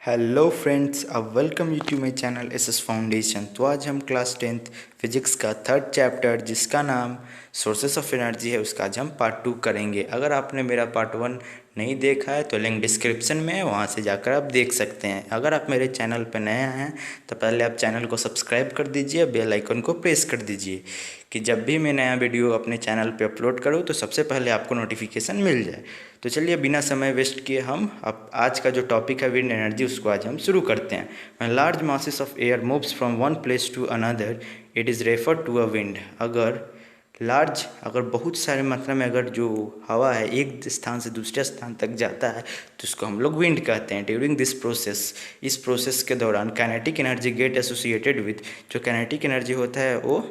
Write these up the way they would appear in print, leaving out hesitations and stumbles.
Hello friends, अब welcome you to my channel S foundation. तो आज हम क्लास 10th फिजिक्स का थर्ड चैप्टर जिसका नाम सोर्सेस ऑफ एनर्जी है उसका आज हम पार्ट 2 करेंगे। अगर आपने मेरा पार्ट 1 नहीं देखा है तो लिंक डिस्क्रिप्शन में है, वहाँ से जाकर आप देख सकते हैं। अगर आप मेरे चैनल पर नए हैं तो पहले आप चैनल को सब्सक्राइब कर दीजिए, बेल आइकन को प्रेस कर दीजिए कि जब भी मैं नया वीडियो अपने चैनल पे अपलोड करूँ तो सबसे पहले आपको नोटिफिकेशन मिल जाए। तो चलिए बिना समय वेस्ट किए हम अब आज का जो टॉपिक है विंड एनर्जी उसको आज हम शुरू करते हैं। When large masses of air moves from one place to another it is refer to a wind. अगर बहुत सारे मात्रा में अगर जो हवा है एक स्थान से दूसरे स्थान तक जाता है तो उसको हम लोग विंड कहते हैं। ड्यूरिंग दिस प्रोसेस, इस प्रोसेस के दौरान kinetic energy get associated with, जो काइनेटिक एनर्जी होता है वो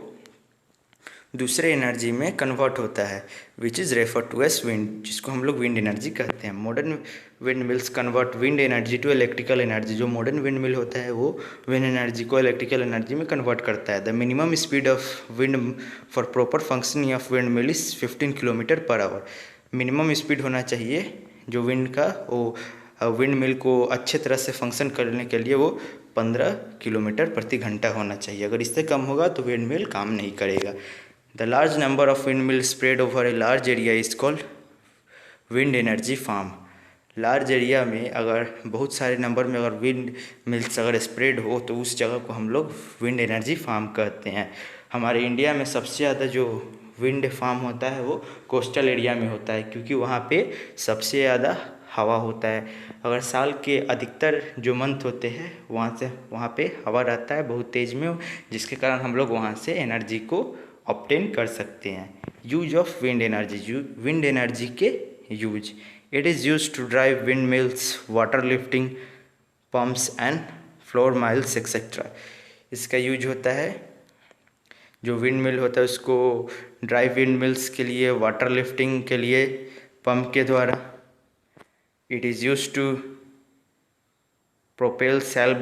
दूसरे एनर्जी में कन्वर्ट होता है, which is refer to as wind, जिसको हम लोग विंड एनर्जी कहते हैं। Modern wind mills convert wind energy to electrical energy. जो मॉडर्न विंड मिल होता है वो विंड एनर्जी को इलेक्ट्रिकल एनर्जी में कन्वर्ट करता है। The minimum speed of wind for proper functioning of wind mill is 15 kilometre per hour. Minimum speed होना चाहिए जो विंड का, वो विंड मिल को अच्छे तरह से फंक्शन करने के लिए वो 15 किलोमीटर प्रति घंटा होना चाहिए। अगर इससे कम होगा तो विंड मिल काम नहीं करेगा। The large number of windmills spread over a large area is called wind energy farm। Large area में अगर बहुत सारे नंबर में अगर विंड मिल्स अगर स्प्रेड हो तो उस जगह को हम लोग विंड एनर्जी फार्म कहते हैं। हमारे इंडिया में सबसे ज़्यादा जो विंड फार्म होता है वो कोस्टल एरिया में होता है, क्योंकि वहाँ पे सबसे ज़्यादा हवा होता है। अगर साल के अधिकतर जो मंथ होते हैं वहाँ पे हवा रहता है बहुत तेज़ में, जिसके कारण हम लोग वहाँ से एनर्जी को ऑब्टेन कर सकते हैं। Use of wind energy, wind energy के use. It is use to drive wind mills, water lifting pumps and flour mills etcetera. इसका यूज होता है, जो विंड मिल होता है उसको ड्राइव विंड मिल्स के लिए, वाटर लिफ्टिंग के लिए पंप के द्वारा। It is use to propel sail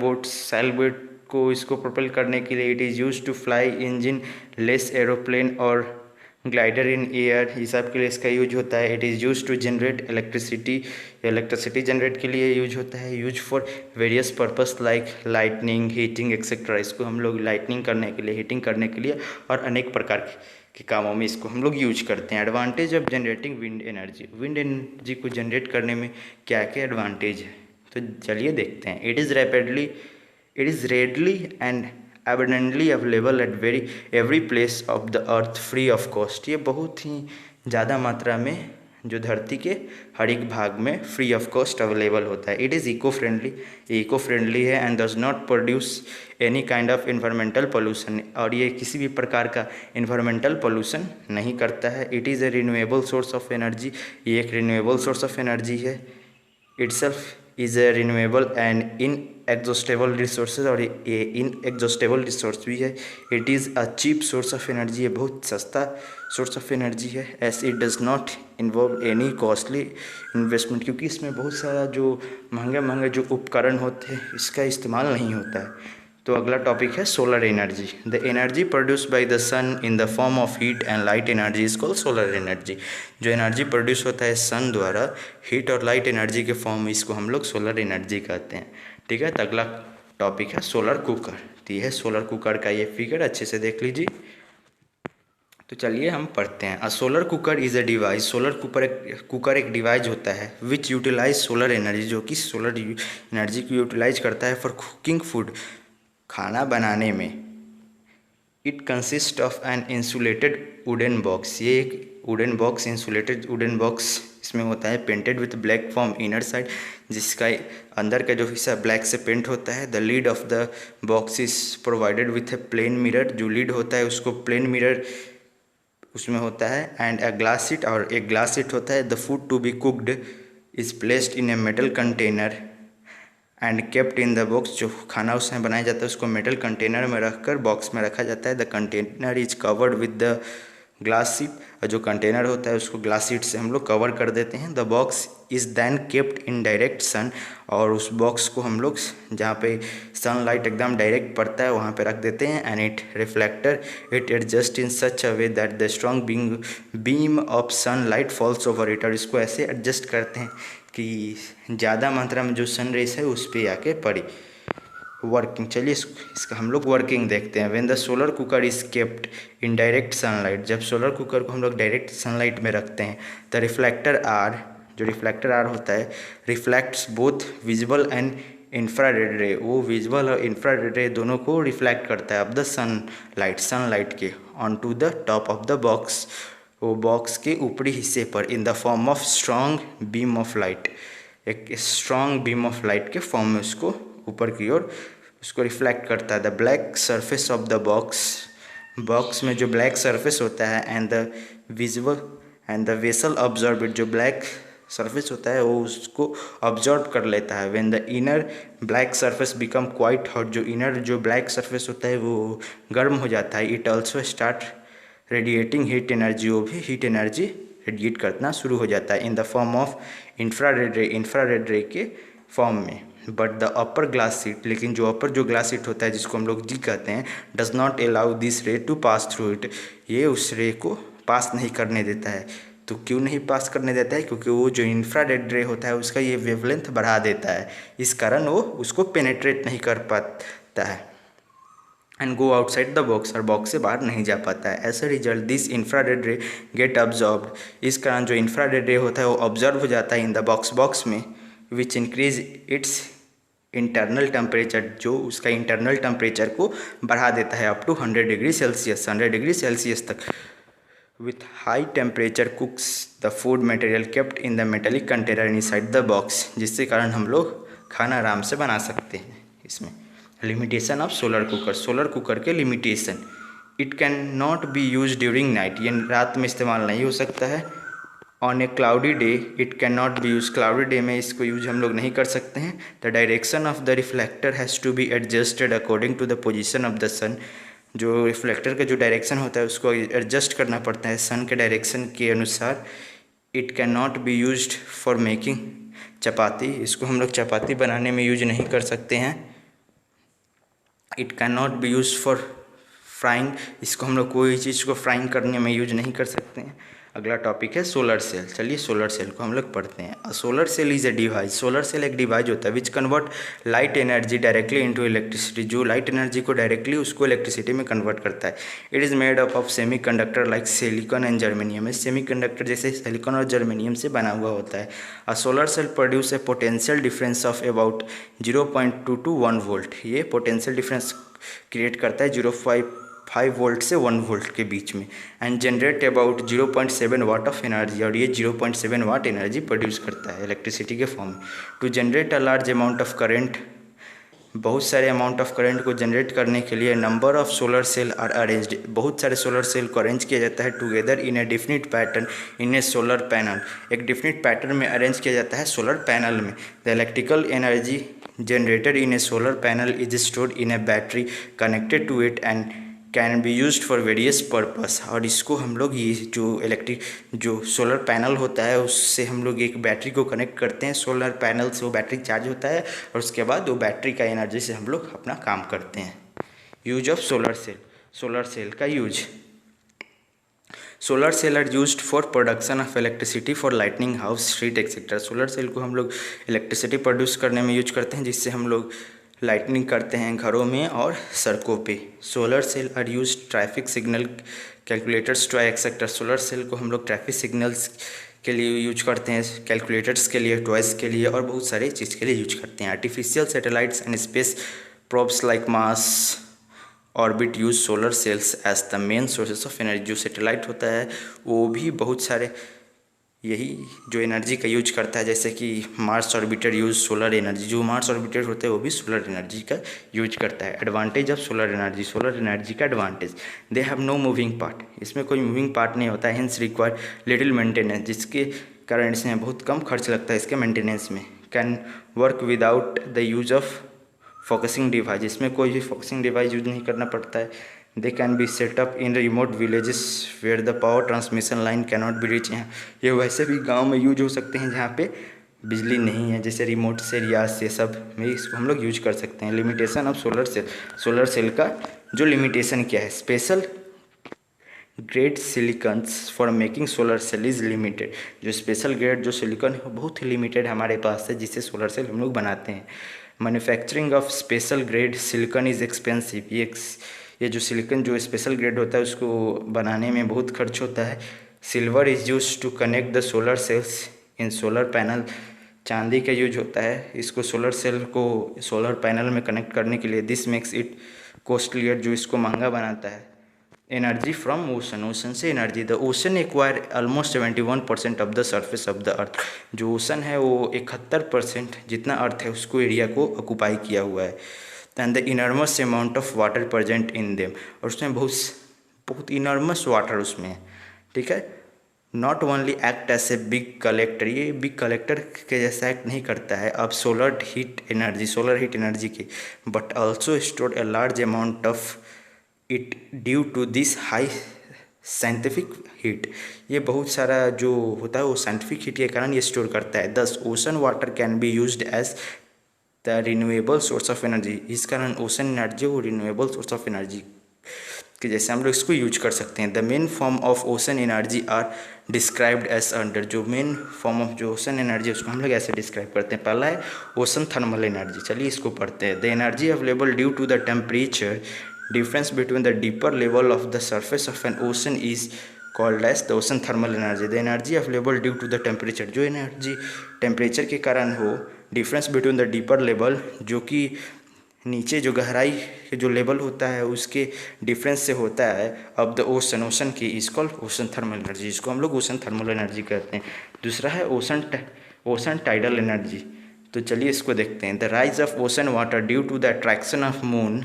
boat को इसको प्रोपेल करने के लिए। It is use to fly engine less aeroplane और ग्लाइडर इन एयर, ये सब के लिए इसका यूज होता है। It is use to generate electricity generate के लिए यूज होता है। Use for various purpose like lightning, heating etcetera. इसको हम लोग लाइटनिंग करने के लिए, हीटिंग करने के लिए और अनेक प्रकार के कामों में इसको हम लोग यूज करते हैं। Advantage of generating wind energy, wind energy को जनरेट करने में क्या क्या एडवांटेज है तो चलिए देखते हैं। It is readily and abundantly available at every place of the earth free of cost. ये बहुत ही ज़्यादा मात्रा में जो धरती के हर एक भाग में फ्री ऑफ कॉस्ट अवेलेबल होता है। इट इज़ इको फ्रेंडली है and does not produce any kind of environmental pollution, और ये किसी भी प्रकार का इन्वायरमेंटल पोल्यूशन नहीं करता है। It is a renewable source of energy, ये एक रिन्यूएबल सोर्स ऑफ एनर्जी है। Itself is a renewable and inexhaustible resources, और ये इन एग्जॉस्टेबल रिसोर्स भी है। It is a cheap source of energy, ये बहुत सस्ता सोर्स ऑफ एनर्जी है। As it does not involve any costly investment, क्योंकि इसमें बहुत सारा जो महंगे जो उपकरण होते हैं इसका इस्तेमाल नहीं होता है। तो अगला टॉपिक है solar energy. The energy produce by the sun in the form of heat and light energy is called solar energy. जो एनर्जी प्रोड्यूस होता है सन द्वारा हीट और लाइट एनर्जी के फॉर्म में, इसको हम लोग सोलर एनर्जी कहते हैं। ठीक है, तो अगला टॉपिक है सोलर कुकर। तो ये है सोलर कुकर का ये फिगर, अच्छे से देख लीजिए। तो चलिए हम पढ़ते हैं। अ solar cooker is a device, solar cooker एक डिवाइस होता है विच यूटिलाइज सोलर एनर्जी, जो कि सोलर एनर्जी को यूटिलाइज करता है फॉर कुकिंग फूड, खाना बनाने में। It consist of an insulated wooden box, ये एक wooden box, insulated wooden box इसमें होता है, painted with black from inner side, जिसका अंदर का जो हिस्सा ब्लैक से पेंट होता है। The lid of the box is provided with a plane mirror, जो लीड होता है उसको प्लेन मिरर उसमें होता है। एंड अ ग्लास सीट, और एक ग्लास सीट होता है। The food to be cooked is placed in a metal container and kept in the box, जो खाना उसमें बनाया जाता है उसको मेटल कंटेनर में रखकर बॉक्स में रखा जाता है। The container is covered with the glass sheet, और जो कंटेनर होता है उसको ग्लास शीट से हम लोग कवर कर देते हैं। The box is then kept in direct sun, और उस बॉक्स को हम लोग जहाँ पे सनलाइट एकदम डायरेक्ट पड़ता है वहाँ पे रख देते हैं। And it reflector it adjust in such a way that the strong beam of sunlight falls over it, और इसको ऐसे एडजस्ट करते हैं कि ज़्यादा मात्रा में जो सन रेस है उस पर आके पड़ी। वर्किंग, चलिए इसका हम लोग वर्किंग देखते हैं। When the solar cooker is kept in direct sunlight, जब सोलर कुकर को हम लोग डायरेक्ट सनलाइट में रखते हैं, द रिफ्लेक्टर आर, जो रिफ्लेक्टर आर होता है, reflects both visual and infrared रे, वो विजुअल और इंफ्रारेड रे दोनों को रिफ्लेक्ट करता है ऑफ द सनलाइट के on to the top of the box, वो बॉक्स के ऊपरी हिस्से पर, in the form of strong beam of light, एक स्ट्रॉन्ग बीम ऑफ लाइट के फॉर्म में उसको ऊपर की ओर उसको रिफ्लेक्ट करता है। The black surface of the box में जो ब्लैक सरफेस होता है and the vessel observe it, जो ब्लैक सरफेस होता है वो उसको ऑब्जर्व कर लेता है। When the inner black surface become quite hot, जो इनर जो ब्लैक सरफेस होता है वो गर्म हो जाता है। It also start radiating heat energy, वो भी हीट एनर्जी रेडिएट करना शुरू हो जाता है इन द फॉर्म ऑफ इंफ्रारेड रे के फॉर्म में। But the upper glass sheet, लेकिन जो अपर जो ग्लास शीट होता है जिसको हम लोग जी कहते हैं, डज नॉट अलाउ दिस रे टू पास थ्रू इट, ये उस रे को पास नहीं करने देता है। तो क्यों नहीं पास करने देता है? क्योंकि वो जो इंफ्रारेड रे होता है उसका ये वेवलेंथ बढ़ा देता है, इस कारण वो उसको पेनेट्रेट नहीं कर पाता है and go outside the box, और बॉक्स से बाहर नहीं जा पाता है। As a result this infrared ray get absorbed, इस कारण जो इंफ्रारेड रे होता है वो ऑब्जर्व हो जाता है इन द बॉक्स में, which increase its internal temperature, जो उसका इंटरनल टेम्परेचर को बढ़ा देता है up to 100 degree Celsius, 100 degree Celsius तक। With high temperature cooks the food material kept in the metallic container inside the box, जिसके कारण हम लोग खाना आराम से बना सकते हैं। इसमें लिमिटेशन ऑफ सोलर कुकर के limitation, it can not be use during night, ये रात में इस्तेमाल नहीं हो सकता है। On a cloudy day it can not be use, cloudy day में इसको यूज हम लोग नहीं कर सकते हैं। The direction of the reflector has to be adjusted according to the position of the sun, जो रिफ्लेक्टर का जो डायरेक्शन होता है उसको एडजस्ट करना पड़ता है सन के डायरेक्शन के अनुसार। It can not be use for making chapati, इसको हम लोग चपाती बनाने में यूज नहीं कर सकते हैं। It can not be use for frying, इसको हम लोग कोई चीज़ को फ्राइंग करने में यूज नहीं कर सकते हैं। अगला टॉपिक है सोलर सेल। चलिए सोलर सेल को हम लोग पढ़ते हैं। Solar cell is a device, solar cell एक डिवाइस होता है which convert light energy directly into electricity, जो लाइट एनर्जी को डायरेक्टली उसको इलेक्ट्रिसिटी में कन्वर्ट करता है। It is made up of semiconductor like silicon and germanium, semiconductor जैसे सिलिकॉन और जर्मेनियम से बना हुआ होता है। A solar cell produce A potential difference of about 0.2 to 1 volt, ये पोटेंशियल डिफरेंस क्रिएट करता है 0.5 वोल्ट से 1 वोल्ट के बीच में, and generate about 0.7 watt of energy, और ये 0.7 वाट एनर्जी प्रोड्यूस करता है इलेक्ट्रिसिटी के फॉर्म में। To generate a large amount of current, बहुत सारे अमाउंट ऑफ करंट को जनरेट करने के लिए number of solar cell are arranged, बहुत सारे सोलर सेल को अरेंज किया जाता है together in a definite pattern in a solar panel, एक डिफिनिट पैटर्न में अरेंज किया जाता है सोलर पैनल में। The electrical energy generated in a solar panel is stored in a battery connected to it and can be used for various purpose, और इसको हम लोग ये जो सोलर पैनल होता है उससे हम लोग एक बैटरी को कनेक्ट करते हैं, सोलर पैनल से वो बैटरी चार्ज होता है और उसके बाद वो बैटरी का एनर्जी से हम लोग अपना काम करते हैं। यूज ऑफ सोलर सेल का use, solar cell are used for production of electricity for lightning house street etcetera, solar cell को हम लोग इलेक्ट्रिसिटी प्रोड्यूस करने में यूज करते हैं जिससे हम लोग लाइटनिंग करते हैं घरों में और सड़कों पे। Solar cell are use traffic signal calculators toy etcetera, solar cell को हम लोग ट्रैफिक सिग्नल्स के लिए यूज करते हैं, कैलकुलेटर्स के लिए, टॉयज़ के लिए और बहुत सारे चीज़ के लिए यूज करते हैं। Artificial satellites and space probes like Mars orbit use solar cells as the main sources of energy, जो सैटेलाइट होता है वो भी बहुत सारे यही जो एनर्जी का यूज करता है, जैसे कि Mars orbiter use solar energy, जो मार्स ऑर्बिटर होते हैं वो भी सोलर एनर्जी का यूज करता है। एडवांटेज ऑफ सोलर एनर्जी का advantage, they have no moving part, इसमें कोई मूविंग पार्ट नहीं होता है, हेंस रिक्वायर लिटिल मेंटेनेंस, जिसके कारण इसमें बहुत कम खर्च लगता है इसके मेंटेनेंस में। Can work without the use of focusing device, इसमें कोई भी फोकसिंग डिवाइस यूज नहीं करना पड़ता है। They can be set up in remote villages where the power transmission line cannot be reach, यहाँ ये वैसे भी गांव में यूज हो सकते हैं जहाँ पे बिजली नहीं है, जैसे रिमोट एरियाज से सब में इसको हम लोग यूज कर सकते हैं। लिमिटेशन ऑफ सोलर सेल का जो लिमिटेशन क्या है, special grade silicons for making solar cell is limited. जो स्पेशल ग्रेड जो सिलिकॉन है वो बहुत ही लिमिटेड हमारे पास है, जिससे सोलर सेल हम लोग बनाते हैं। Manufacturing of special grade silicone is expensive. ये जो सिलिकॉन जो स्पेशल ग्रेड होता है उसको बनाने में बहुत खर्च होता है। Silver is use to connect the solar cells in solar panel. चांदी का यूज होता है इसको सोलर सेल को सोलर पैनल में कनेक्ट करने के लिए। दिस मेक्स इट कॉस्टलियर, जो इसको महंगा बनाता है। एनर्जी फ्रॉम ओशन, ओशन से energy. The ocean acquire almost 71% of the surface of the अर्थ। जो ओशन है वो 71% जितना अर्थ है उसको एरिया को ऑक्यूपाई किया हुआ है। And the enormous amount of water present in them, और उसमें बहुत बहुत इनर्मस वाटर उसमें है, ठीक है। Not only act as a big collector, ये बिग कलेक्टर के जैसा एक्ट नहीं करता है अब सोलर हीट एनर्जी की, but also store a large amount of it due to this high scientific heat. ये बहुत सारा जो होता है वो साइंटिफिक हीट के कारण ये स्टोर करता है। Thus ocean water can be used as the renewable source of energy. इस कारण ओशन एनर्जी वो रिन्यूएबल सोर्स ऑफ एनर्जी कि जैसे हम लोग इसको यूज कर सकते हैं। The main form of ocean energy are described as under. जो मेन फॉर्म ऑफ जो ओशन एनर्जी उसको हम लोग ऐसे डिस्क्राइब करते हैं। पहला है ओशन थर्मल एनर्जी, चलिए इसको पढ़ते हैं। The energy available due to the temperature difference between the deeper level of the surface of an ocean is called as the ocean thermal energy. The energy available due to the temperature, जो energy temperature के कारण हो, difference between the deeper level, जो कि नीचे जो गहराई के जो लेवल होता है उसके डिफरेंस से होता है, अब द ओशन, ओशन की is called ocean thermal energy, जिसको हम लोग ओशन थर्मल एनर्जी कहते हैं। दूसरा है ओशन टाइडल एनर्जी। तो चलिए इसको देखते हैं। The rise of ocean water due to the attraction of moon,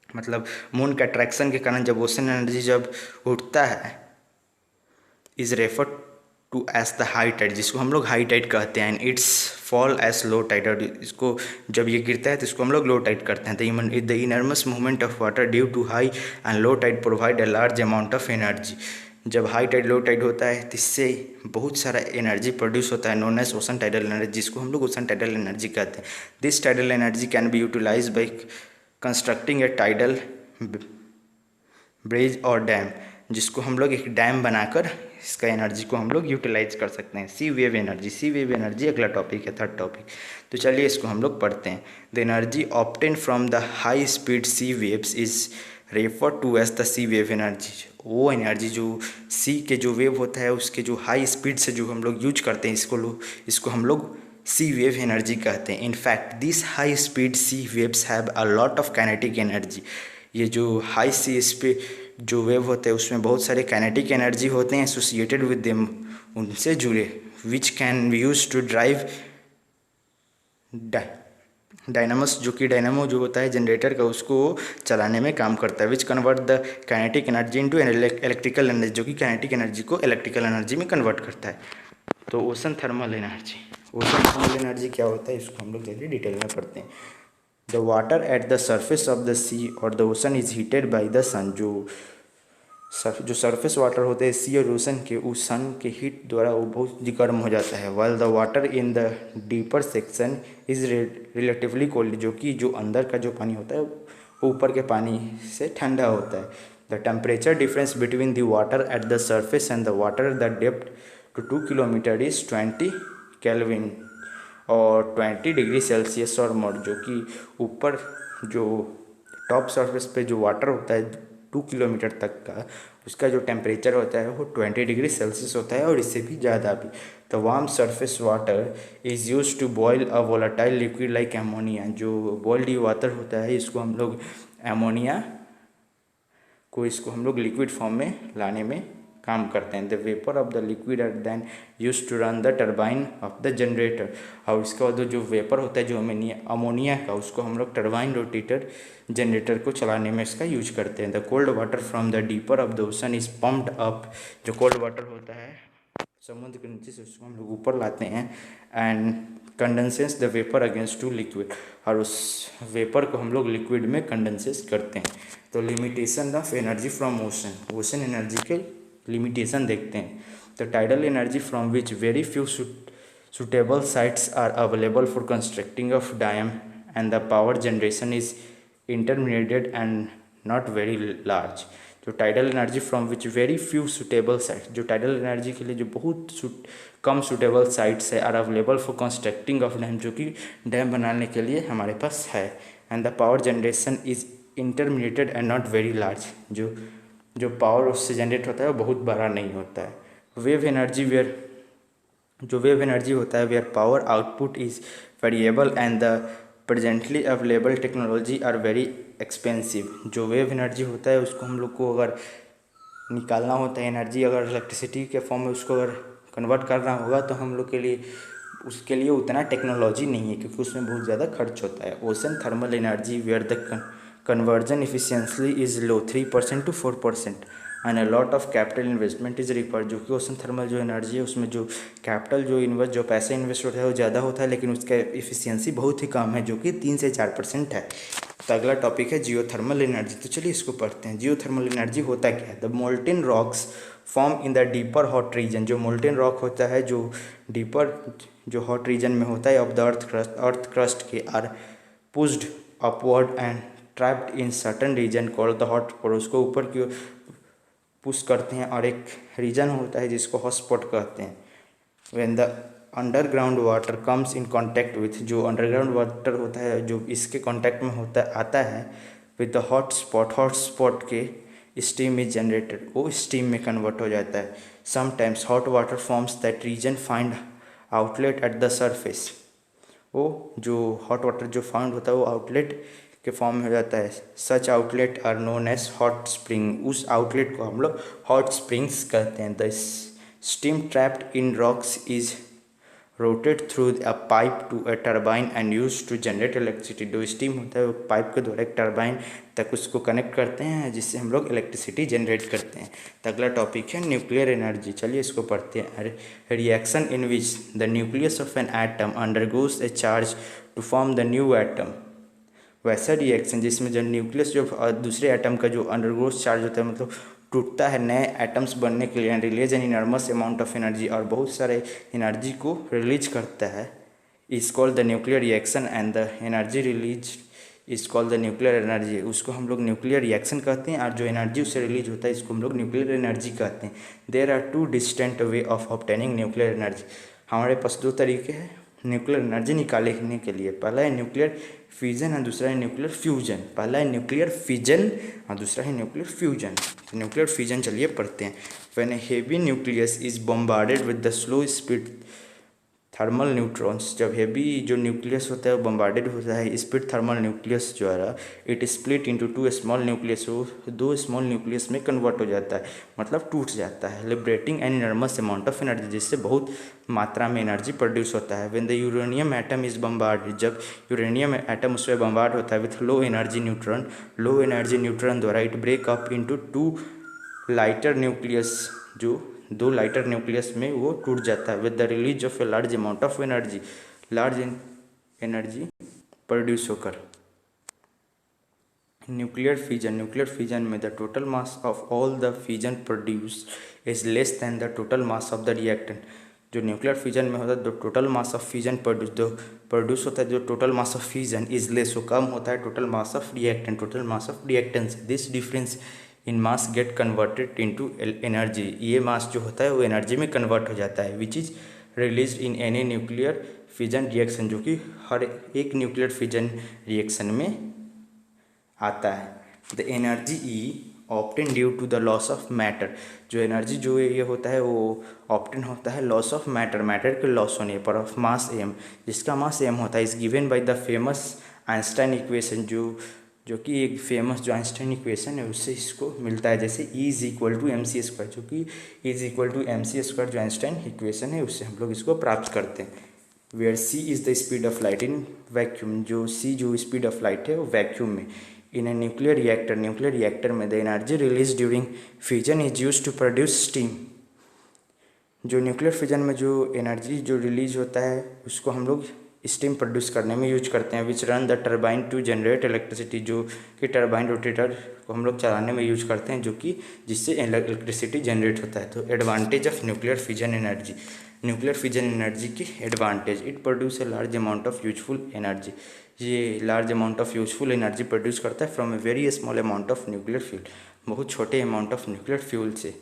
मतलब मून के अट्रैक्शन के कारण जब ओशन एनर्जी जब उठता है, is refer to as the high tide, जिसको हम लोग हाई टाइड कहते हैं। And its fall as low tide, और इसको जब ये गिरता है तो इसको हम लोग लो टाइड करते हैं। The enormous movement of water due to high and low tide provide a large amount of energy. जब हाई टाइड लो टाइड होता है तो इससे बहुत सारा एनर्जी प्रोड्यूस होता है, known as ocean tidal energy, जिसको हम लोग ओशन टाइडल एनर्जी कहते हैं। This tidal energy can be utilize by constructing a tidal bridge और डैम, जिसको हम लोग एक डैम बनाकर इसका एनर्जी को हम लोग यूटिलाइज कर सकते हैं। Sea wave energy, sea wave energy अगला टॉपिक है, थर्ड टॉपिक। तो चलिए इसको हम लोग पढ़ते हैं। The energy obtain from the high speed sea waves is refer to as the sea wave energy. वो एनर्जी जो सी के जो वेव होता है उसके जो हाई स्पीड से जो हम लोग यूज करते हैं इसको हम लोग सी वेव एनर्जी कहते हैं। In fact this high speed sea waves have a lot of kinetic energy. ये जो हाई सी स्पीड जो वेव होते हैं उसमें बहुत सारे काइनेटिक एनर्जी होते हैं एसोसिएटेड विद देम, उनसे जुड़े, which can be use to drive dynamos, जो कि डायनामो जो होता है जनरेटर का, उसको चलाने में काम करता है। Which convert the kinetic energy into electrical energy, जो कि काइनेटिक एनर्जी को इलेक्ट्रिकल एनर्जी में कन्वर्ट करता है। तो ocean thermal energy, ocean thermal energy क्या होता है इसको हम लोग जल्दी डिटेल में पढ़ते हैं। The water at the surface of the sea और the ocean is heated by the sun. जो सरफेस वाटर होते हैं सी और ओशन के, उस सन के हीट द्वारा वो बहुत गर्म हो जाता है। While the water in the deeper section is relatively cold, जो कि जो अंदर का जो पानी होता है वो ऊपर के पानी से ठंडा होता है। The temperature difference between the water at the surface and the water the depth to 2 kilometre is 20 kelvin और 20 डिग्री सेल्सियस और मोर, जो कि ऊपर जो टॉप सरफेस पे जो वाटर होता है 2 किलोमीटर तक का, उसका जो टेम्परेचर होता है वो 20 डिग्री सेल्सियस होता है और इससे भी ज़्यादा भी। The warm surface water is use to boil a volatile liquid like ammonia. जो बॉइल्ड वाटर होता है इसको हम लोग एमोनिया को इसको हम लोग लिक्विड फॉर्म में लाने में काम करते हैं। The vapour of the liquid are then use to run the turbine of the generator, और इसके बाद जो वेपर होता है जो अमोनिया का, उसको हम लोग टर्बाइन रोटेटर जनरेटर को चलाने में इसका यूज करते हैं। The cold water from the deeper of the ocean is pumped up. जो कोल्ड वाटर होता है समुद्र के नीचे से उसको हम लोग ऊपर लाते हैं and condenses the vapour against to liquid, और उस वेपर को हम लोग लिक्विड में कंडेंसेस करते हैं। तो limitation of energy from ocean, ocean energy के लिमिटेशन देखते हैं। The tidal energy from which very few suitable sites are available for constructing of dam and the power generation is intermediate and not very large। जो tidal energy from which very few suitable sites, जो tidal energy के लिए जो बहुत कम suitable sites है are available for constructing of dam, जो कि डैम बनाने के लिए हमारे पास है। And the power generation is intermediated and not very large, जो पावर उससे जनरेट होता है वो बहुत बड़ा नहीं होता है। वेव एनर्जी वेयर, जो वेव एनर्जी होता है where power output is variable and the presently available technology are very expensive. जो वेव एनर्जी होता है उसको हम लोग को अगर निकालना होता है एनर्जी, अगर इलेक्ट्रिसिटी के फॉर्म में उसको अगर कन्वर्ट करना होगा तो हम लोग के लिए उसके लिए उतना टेक्नोलॉजी नहीं है, क्योंकि उसमें बहुत ज़्यादा खर्च होता है। Ocean thermal energy where the conversion efficiency is low 3% to 4% and a lot of capital investment is required. जो कि ओशन थर्मल जो एनर्जी है उसमें जो कैपिटल जो पैसा इन्वेस्ट होता है वो ज़्यादा होता है, लेकिन उसका इफिशियंसी बहुत ही कम है, जो कि 3 से 4% है। तो अगला टॉपिक है जियोथर्मल एनर्जी। तो चलिए इसको पढ़ते हैं। जियोथर्मल एनर्जी होता क्या है? The molten rocks form in the deeper hot reason, जो मोल्टेन रॉक होता है जो डीपर जो हॉट रीजन में होता है ऑफ द अर्थ क्रस्ट के are pushed upward and trapped in certain region called the hot spot, उसको ऊपर की पुश करते हैं और एक रीजन होता है जिसको हॉट स्पॉट कहते हैं। When the underground water comes in contact with, जो अंडरग्राउंड वाटर होता है जो इसके कॉन्टैक्ट में आता है विद द हॉट स्पॉट के स्टीम इज जनरेटेड, वो स्टीम में कन्वर्ट हो जाता है। Sometimes hot water forms that region find outlet at the surface, वो जो हॉट वाटर जो फाउंड होता है वो आउटलेट के फॉर्म में हो जाता है। Such outlet are known as hot spring, उस आउटलेट को हम लोग हॉट स्प्रिंग्स कहते हैं। The steam trapped in rocks is rotate through a pipe to a turbine and use to generate electricity, जो स्टीम होता है वो पाइप के द्वारा एक टर्बाइन तक उसको कनेक्ट करते हैं जिससे हम लोग इलेक्ट्रिसिटी जनरेट करते हैं। तो अगला टॉपिक है न्यूक्लियर एनर्जी। चलिए इसको पढ़ते हैं। Reaction in which the nucleus of an atom undergoes a charge to form the new atom, वैसा रिएक्शन जिसमें जो न्यूक्लियस जो दूसरे एटम का जो अंडरगोज चार्ज होता है मतलब टूटता है नए एटम्स बनने के लिए, release an enormous amount of energy, और बहुत सारे एनर्जी को रिलीज करता है, is called the nuclear reaction and the energy release is called the nuclear energy. उसको हम लोग न्यूक्लियर रिएक्शन कहते हैं और जो एनर्जी उससे रिलीज होता है इसको हम लोग न्यूक्लियर एनर्जी कहते हैं। There are two distant way of obtaining nuclear energy, हमारे पास दो तरीके हैं न्यूक्लियर एनर्जी निकालने के लिए। पहला है न्यूक्लियर फिजन और दूसरा है न्यूक्लियर फ्यूजन। पहला है न्यूक्लियर फिजन और दूसरा है न्यूक्लियर फ्यूजन। तो न्यूक्लियर फिजन चलिए पढ़ते हैं। When A heavy nucleus is bombarded with the slow speed thermal neutrons, जब हेवी जो न्यूक्लियस होता है वो बम्बार्डेड होता है स्पीड थर्मल न्यूक्लियस द्वारा, it split into two small nucleus, वो दो स्मॉल न्यूक्लियस में कन्वर्ट हो जाता है, मतलब टूट जाता है। Liberating an enormous amount of energy, जिससे बहुत मात्रा में एनर्जी प्रोड्यूस होता है। When the uranium atom is bombard, जब यूरेनियम एटम उसमें बम्बार्ड होता है विथ लो एनर्जी न्यूट्रॉन द्वारा, it break up into two lighter nucleus, जो दो लाइटर न्यूक्लियस में वो टूट जाता है with the release of a large amount of energy, large energy produce होकर। न्यूक्लियर फिजन में the total mass of all the fission produce is less than the total mass of the reactant. जो nuclear fission में होता है जो total mass of fission produce होता है, जो total mass of fission is less, वो कम होता है total mass of reactant. This difference in mass get converted into energy, ये मास जो होता है वो एनर्जी में कन्वर्ट हो जाता है, which is release in any nuclear fission reaction, जो कि हर एक न्यूक्लियर फिजन रिएक्शन में आता है। The energy E obtain due to the loss of matter, जो एनर्जी जो ये होता है वो ऑप्टेन होता है लॉस ऑफ मैटर के लॉस होने पर, ऑफ मास एम, जिसका मास एम होता है, is given by the famous Einstein equation, जो कि एक फेमस जो आइंस्टाइन इक्वेशन है उससे इसको मिलता है, जैसे E is equal to M C square, जो कि E is equal to M C square जो आइंस्टाइन इक्वेशन है उससे हम लोग इसको प्राप्त करते हैं। Where C is the speed of light in vacuum, जो C जो स्पीड ऑफ लाइट है वो वैक्यूम में। इन ए न्यूक्लियर रिएक्टर में the energy release during fusion is use to produce steam, जो न्यूक्लियर फिजन में जो एनर्जी जो रिलीज होता है उसको हम लोग स्टीम प्रोड्यूस करने में यूज करते हैं। Which run the turbine to generate electricity, जो कि टर्बाइन रोटेटर को हम लोग चलाने में यूज करते हैं, जो कि जिससे इलेक्ट्रिसिटी जनरेट होता है। तो advantage of nuclear fission energy, nuclear fission energy की advantage, it produce a large amount of useful energy, ये large amount of useful energy produce करता है from a very small amount of nuclear fuel, बहुत छोटे amount of nuclear fuel से।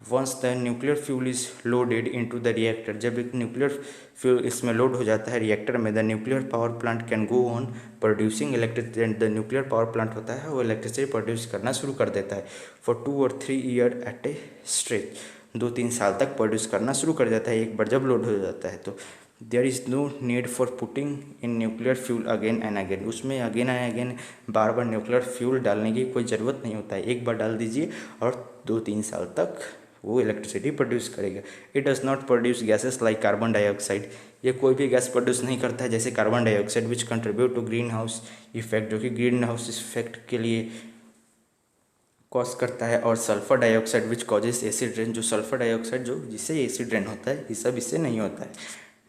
Once the nuclear fuel is loaded into the reactor, जब एक nuclear fuel इसमें load हो जाता है रिएक्टर में, the nuclear power plant can go on producing electricity, the nuclear power plant होता है वो इलेक्ट्रिसिटी प्रोड्यूस करना शुरू कर देता है for 2 or 3 year at a stretch, 2-3 साल तक प्रोड्यूस करना शुरू कर जाता है एक बार जब लोड हो जाता है। तो there is no need for putting in nuclear fuel again and again, उसमें अगेन एंड अगेन बार बार न्यूक्लियर फ्यूल डालने की कोई ज़रूरत नहीं होता है, एक बार डाल दीजिए और 2-3 साल तक वो इलेक्ट्रिसिटी प्रोड्यूस करेगा। It does not produce gases like carbon dioxide, ये कोई भी गैस प्रोड्यूस नहीं करता है जैसे carbon dioxide which contribute to green house effect, जो कि ग्रीन हाउस इफेक्ट के लिए कॉज करता है, और sulphur dioxide which causes acid rain, जो सल्फर डाइऑक्साइड जो जिससे एसिड रेन होता है, ये सब इससे नहीं होता है।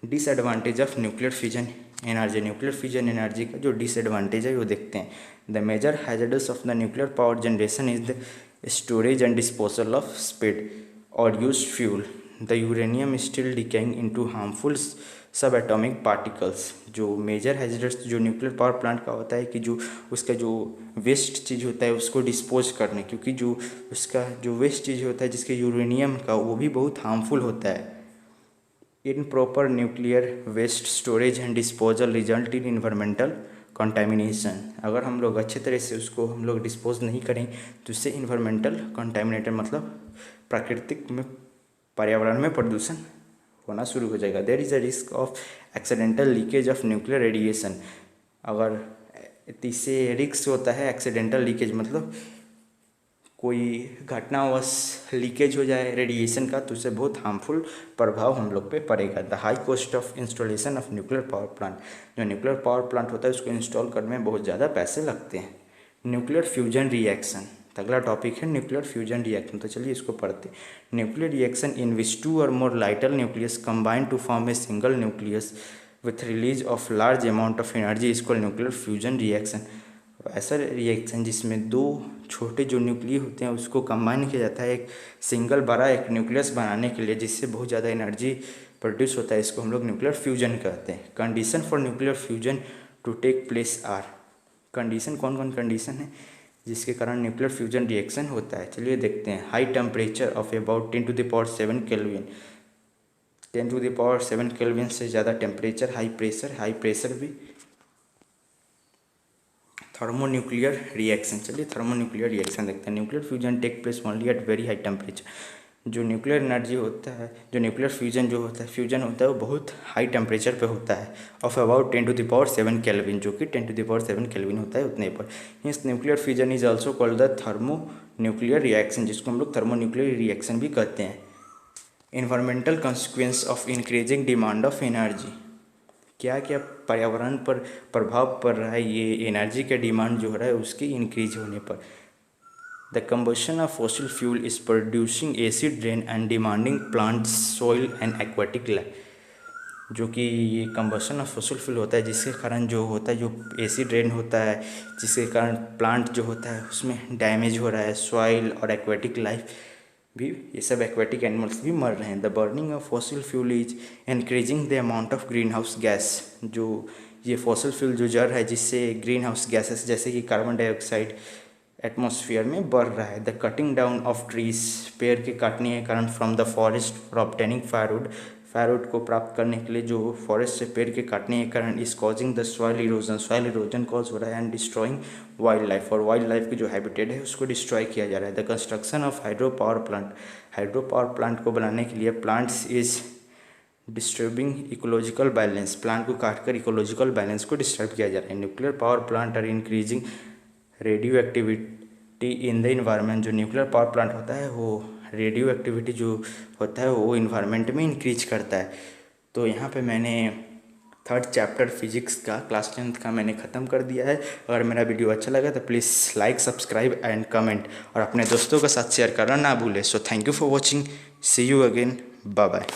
Disadvantage of nuclear fission energy, nuclear fission energy का जो डिसएडवांटेज है वो देखते हैं। The major hazards of the nuclear power generation is the storage and disposal of speed और use fuel, the uranium still decaying into harmful sub atomic particles. जो major hazards जो nuclear power plant का होता है कि जो उसका जो वेस्ट चीज़ होता है उसको डिस्पोज करने, क्योंकि जो उसका जो वेस्ट चीज़ होता है जिसके यूरेनियम का वो भी बहुत हार्मफुल होता है। Improper nuclear waste storage and disposal result in environmental contamination, अगर हम लोग अच्छे तरह से उसको हम लोग डिस्पोज नहीं करें तो इससे इन्वायरमेंटल कंटामिनेटेड मतलब प्राकृतिक में पर्यावरण में प्रदूषण होना शुरू हो जाएगा। There is a risk of accidental leakage of nuclear radiation, अगर इससे रिस्क होता है एक्सीडेंटल लीकेज मतलब कोई घटनावश लीकेज हो जाए रेडिएशन का तो उससे बहुत हार्मफुल प्रभाव हम लोग पे पड़ेगा। The high cost of installation of nuclear power plant, जो न्यूक्लियर पावर प्लांट होता है उसको इंस्टॉल करने में बहुत ज़्यादा पैसे लगते हैं। न्यूक्लियर फ्यूजन रिएक्शन, अगला टॉपिक है न्यूक्लियर फ्यूजन रिएक्शन, तो चलिए इसको पढ़ते हैं। Nuclear reaction in which 2 or more lighter nucleus combine to form a single nucleus with release of large amount of energy is called nuclear fusion reaction. ऐसा reaction जिसमें 2 छोटे जो न्यूक्लियस होते हैं उसको कंबाइन किया जाता है एक सिंगल बड़ा एक न्यूक्लियस बनाने के लिए, जिससे बहुत ज़्यादा एनर्जी प्रोड्यूस होता है, इसको हम लोग न्यूक्लियर फ्यूजन कहते हैं। Condition for nuclear fusion to take place are, condition कौन कौन कंडीशन है जिसके कारण न्यूक्लियर फ्यूजन रिएक्शन होता है, चलिए देखते हैं। High temperature of about 10⁻7 kelvin, 10⁻7 kelvin से ज़्यादा टेम्परेचर, हाई प्रेशर भी। थर्मोन्यूक्लियर रिएक्शन, चलिए थर्मोन्यूक्लियर रिएक्शन देखते हैं। Nuclear fusion take place only at very high temperature, जो न्यूक्लियर एनर्जी होता है जो न्यूक्लियर फ्यूजन जो होता है फ्यूजन होता है वो बहुत हाई टेम्परेचर पे होता है, ऑफ अबाउट 10⁻7 केल्विन, जो कि 10⁻7 केल्विन होता है उतने पर। Means nuclear fusion is also called the thermonuclear reaction, जिसको हम लोग थर्मोन्यूक्लियर रिएक्शन भी कहते हैं। Environmental consequence of increasing demand of energy, क्या क्या पर्यावरण पर प्रभाव पड़ रहा है ये एनर्जी का डिमांड जो हो रहा है उसकी इंक्रीज होने पर। The combustion of fossil fuel is producing acid rain and demanding plants soil and aquatic life, जो कि ये कंबशन ऑफ फॉसिल फ्यूल होता है जिसके कारण जो होता है जो एसिड रेन होता है जिसके कारण प्लांट जो होता है उसमें डैमेज हो रहा है, सॉइल और एक्वाटिक लाइफ भी, ये सब एक्वेटिक एनिमल्स भी मर रहे हैं। The burning of fossil fuel is increasing the amount of green house gas, जो ये फॉसिल फ्यूल जो जड़ है जिससे ग्रीन हाउस गैसेस जैसे कि कार्बन डाइऑक्साइड एटमॉस्फेयर में बढ़ रहा है। The cutting down of trees, पेड़ के काटने के कारण from the forest for obtaining firewood, firewood को प्राप्त करने के लिए जो फॉरेस्ट से पेड़ के काटने के कारण is causing the soil erosion cause हो रहा है एंड डिस्ट्रॉइंग वाइल्ड लाइफ, और वाइल्ड लाइफ की जो हैबिटेट है उसको डिस्ट्रॉय किया जा रहा है। The construction of hydro power plant को बनाने के लिए plants is disturbing ecological balance, plant को काटकर इकोलॉजिकल बैलेंस को डिस्टर्ब किया जा रहा है। Nuclear power plant are increasing radioactivity in the environment, जो न्यूक्लियर पावर प्लांट होता है वो रेडियो एक्टिविटी जो होता है वो इन्वायरमेंट में इंक्रीज करता है। तो यहाँ पे मैंने 3rd चैप्टर फिजिक्स का क्लास 10th का मैंने ख़त्म कर दिया है। अगर मेरा वीडियो अच्छा लगा तो please like, subscribe and comment, और अपने दोस्तों के साथ शेयर करना ना भूलें। So thank you for watching, see you again, bye bye.